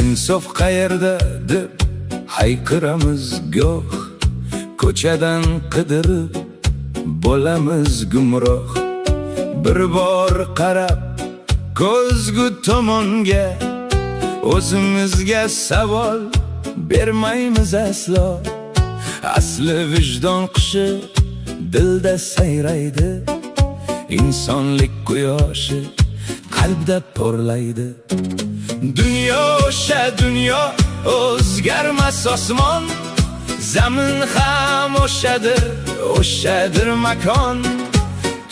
Insof qayerda deb hayqiramiz goh, ko'chadan qidirib bo'lamiz gumroh. Bir bor qarab ko'zgu tomonga, o'zimizga savol bermaymiz aslo. Asli vijdon qushi dilda sayraydi, insonlik quyoshi qalbda porlaydi. Dunyo o'sha dunyo, o'zgarmas osmon, zamin ham o'shadir, o'shadir makon.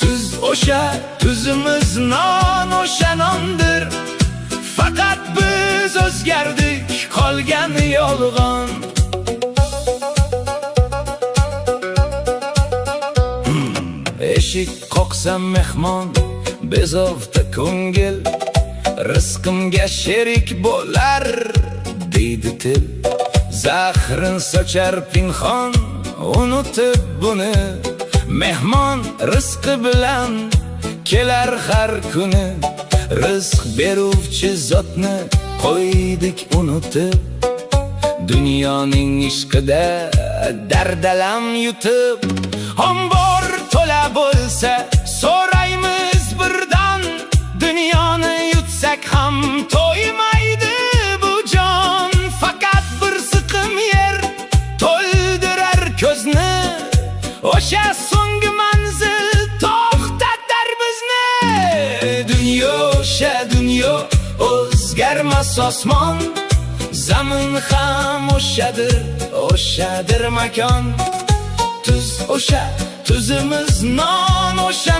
Tuz o'sha, tuzimiz non o'sha nondir. Faqat biz o'zgardik, qolgani yolg'on. Eshik qoqsam mehmon, bezovta ko'ngil, rizqimga sherik bo'lar deydi til. Zahrin sochar pinhon, unutib buni, mehmon rizqi bilan kelar har kuni. Rizq beruvchi zotni qo'ydik unutib, dunyoning ishqida dardalam yutib. Ombor to'la bo'lsa so'raymiz birdan, dunyoni yutsak ham to'ymaydi bu jon. Faqat bir siqim yer to'ldirar ko'zni, o'sha so'nggi manzil to'xtatar bizni. Dunyo o'sha dunyo, o'zgarmas osmon, zamin ham o'shadir, o'shadir makon. Tuz o'sha, tuzimiz non o'sha